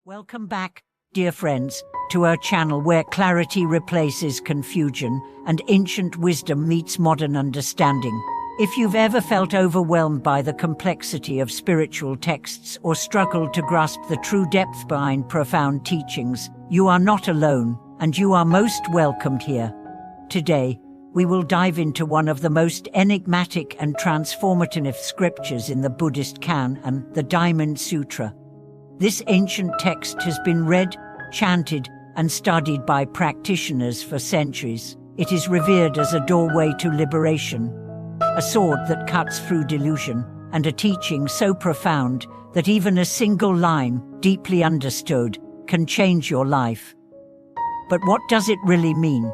Welcome back, dear friends, to our channel where clarity replaces confusion and ancient wisdom meets modern understanding. If you've ever felt overwhelmed by the complexity of spiritual texts or struggled to grasp the true depth behind profound teachings, you are not alone, and you are most welcomed here. Today, we will dive into one of the most enigmatic and transformative scriptures in the Buddhist canon, the Diamond Sutra. This ancient text has been read, chanted, and studied by practitioners for centuries. It is revered as a doorway to liberation, a sword that cuts through delusion, and a teaching so profound that even a single line, deeply understood, can change your life. But what does it really mean?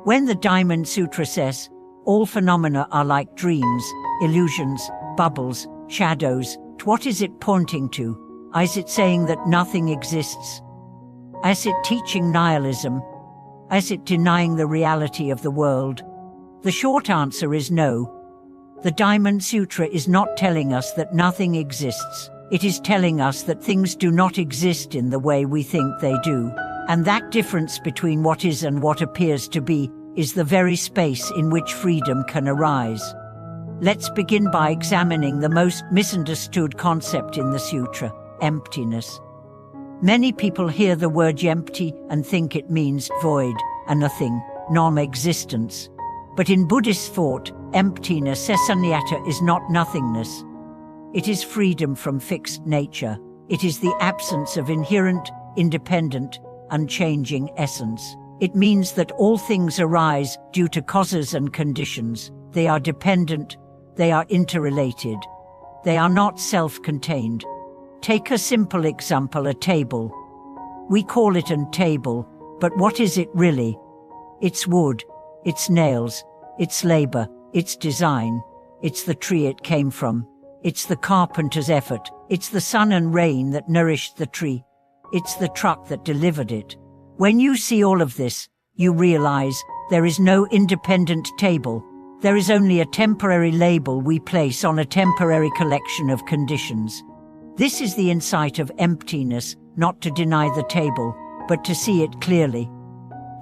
When the Diamond Sutra says, all phenomena are like dreams, illusions, bubbles, shadows, what is it pointing to? Is it saying that nothing exists? Is it teaching nihilism? Is it denying the reality of the world? The short answer is no. The Diamond Sutra is not telling us that nothing exists. It is telling us that things do not exist in the way we think they do. And that difference between what is and what appears to be is the very space in which freedom can arise. Let's begin by examining the most misunderstood concept in the sutra: emptiness. Many people hear the word empty and think it means void, a nothing, non-existence. But in Buddhist thought, emptiness, sunyata, is not nothingness. It is freedom from fixed nature. It is the absence of inherent, independent, unchanging essence. It means that all things arise due to causes and conditions. They are dependent, they are interrelated. They are not self-contained. Take a simple example, a table. We call it a table, but what is it really? It's wood, it's nails, it's labor, it's design, it's the tree it came from, it's the carpenter's effort, it's the sun and rain that nourished the tree, it's the truck that delivered it. When you see all of this, you realize there is no independent table. There is only a temporary label we place on a temporary collection of conditions. This is the insight of emptiness, not to deny the table, but to see it clearly.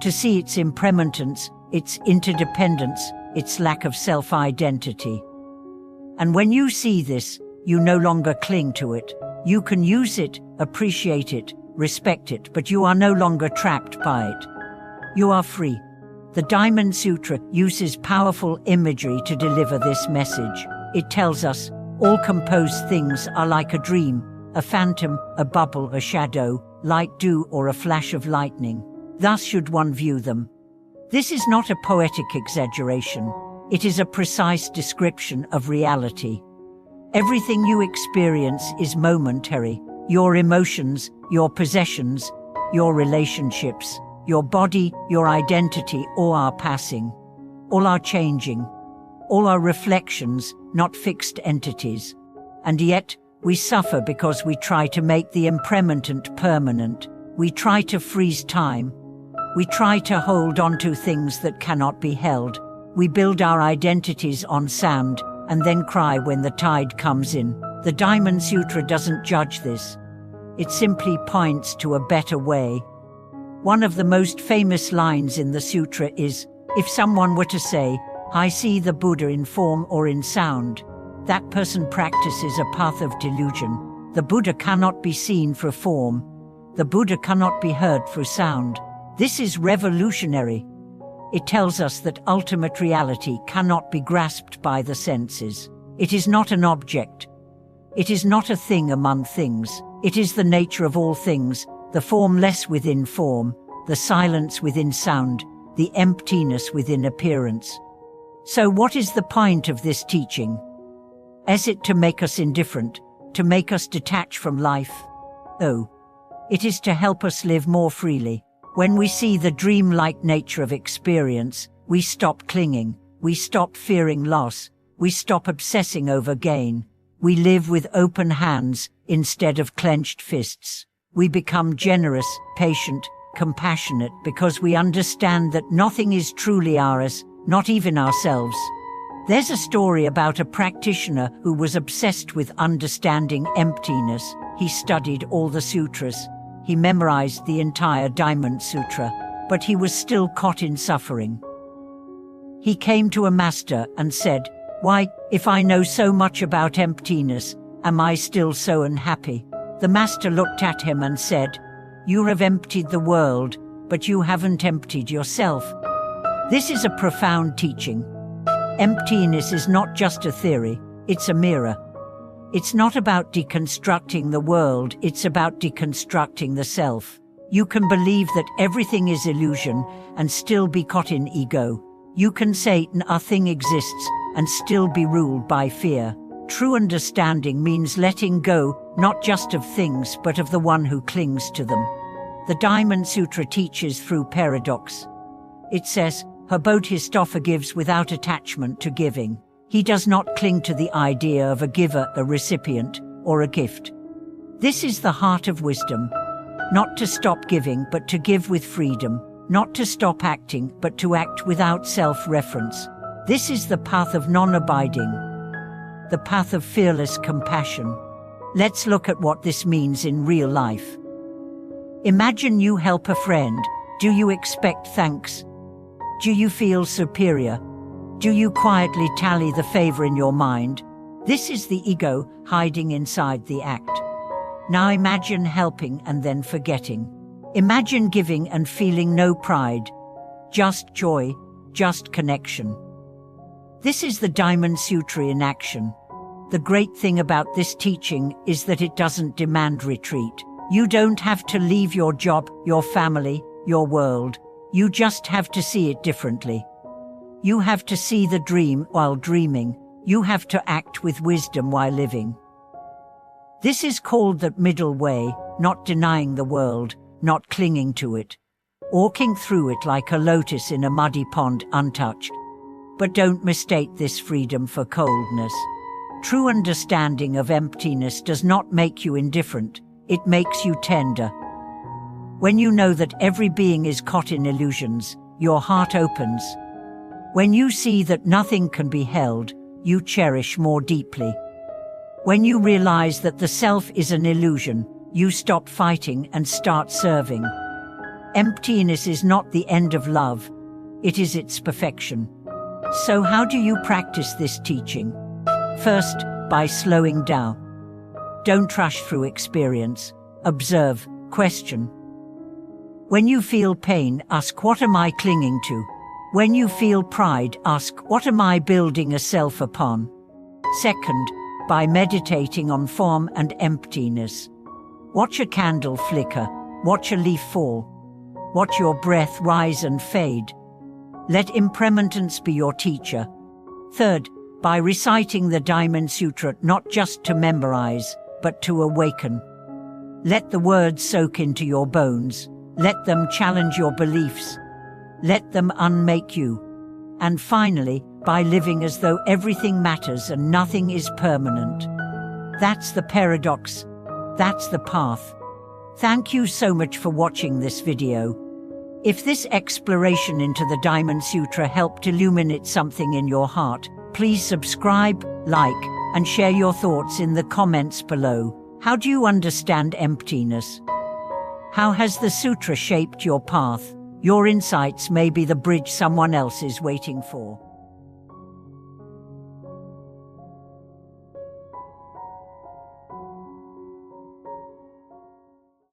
To see its impermanence, its interdependence, its lack of self-identity. And when you see this, you no longer cling to it. You can use it, appreciate it, respect it, but you are no longer trapped by it. You are free. The Diamond Sutra uses powerful imagery to deliver this message. It tells us, all composed things are like a dream, a phantom, a bubble, a shadow, light dew, or a flash of lightning. Thus should one view them. This is not a poetic exaggeration. It is a precise description of reality. Everything you experience is momentary. Your emotions, your possessions, your relationships, your body, your identity, all are passing. All are changing. All are reflections, not fixed entities. And yet, we suffer because we try to make the impermanent permanent. We try to freeze time. We try to hold on to things that cannot be held. We build our identities on sand and then cry when the tide comes in. The Diamond Sutra doesn't judge this. It simply points to a better way. One of the most famous lines in the sutra is, if someone were to say, I see the Buddha in form or in sound, that person practices a path of delusion. The Buddha cannot be seen through form. The Buddha cannot be heard through sound. This is revolutionary. It tells us that ultimate reality cannot be grasped by the senses. It is not an object. It is not a thing among things. It is the nature of all things, the formless within form, the silence within sound, the emptiness within appearance. So what is the point of this teaching? Is it to make us indifferent, to make us detach from life? Oh, it is to help us live more freely. When we see the dreamlike nature of experience, we stop clinging, we stop fearing loss, we stop obsessing over gain. We live with open hands instead of clenched fists. We become generous, patient, compassionate because we understand that nothing is truly ours, not even ourselves. There's a story about a practitioner who was obsessed with understanding emptiness. He studied all the sutras. He memorized the entire Diamond Sutra, but he was still caught in suffering. He came to a master and said, "Why, if I know so much about emptiness, am I still so unhappy?" The master looked at him and said, "You have emptied the world, but you haven't emptied yourself." This is a profound teaching. Emptiness is not just a theory, it's a mirror. It's not about deconstructing the world, it's about deconstructing the self. You can believe that everything is illusion and still be caught in ego. You can say nothing exists and still be ruled by fear. True understanding means letting go, not just of things, but of the one who clings to them. The Diamond Sutra teaches through paradox. It says, Bodhisattva gives without attachment to giving. He does not cling to the idea of a giver, a recipient, or a gift. This is the heart of wisdom. Not to stop giving, but to give with freedom. Not to stop acting, but to act without self-reference. This is the path of non-abiding, the path of fearless compassion. Let's look at what this means in real life. Imagine you help a friend. Do you expect thanks? Do you feel superior? Do you quietly tally the favor in your mind? This is the ego hiding inside the act. Now imagine helping and then forgetting. Imagine giving and feeling no pride, just joy, just connection. This is the Diamond Sutra in action. The great thing about this teaching is that it doesn't demand retreat. You don't have to leave your job, your family, your world. You just have to see it differently. You have to see the dream while dreaming. You have to act with wisdom while living. This is called the middle way, not denying the world, not clinging to it. Walking through it like a lotus in a muddy pond untouched. But don't mistake this freedom for coldness. True understanding of emptiness does not make you indifferent, it makes you tender. When you know that every being is caught in illusions, your heart opens. When you see that nothing can be held, you cherish more deeply. When you realize that the self is an illusion, you stop fighting and start serving. Emptiness is not the end of love, it is its perfection. So how do you practice this teaching? First, by slowing down. Don't rush through experience. Observe, question. When you feel pain, ask, what am I clinging to? When you feel pride, ask, what am I building a self upon? Second, by meditating on form and emptiness. Watch a candle flicker, watch a leaf fall, watch your breath rise and fade. Let impermanence be your teacher. Third, by reciting the Diamond Sutra not just to memorize, but to awaken. Let the words soak into your bones. Let them challenge your beliefs. Let them unmake you. And finally, by living as though everything matters and nothing is permanent. That's the paradox. That's the path. Thank you so much for watching this video. If this exploration into the Diamond Sutra helped illuminate something in your heart, please subscribe, like, and share your thoughts in the comments below. How do you understand emptiness? How has the sutra shaped your path? Your insights may be the bridge someone else is waiting for.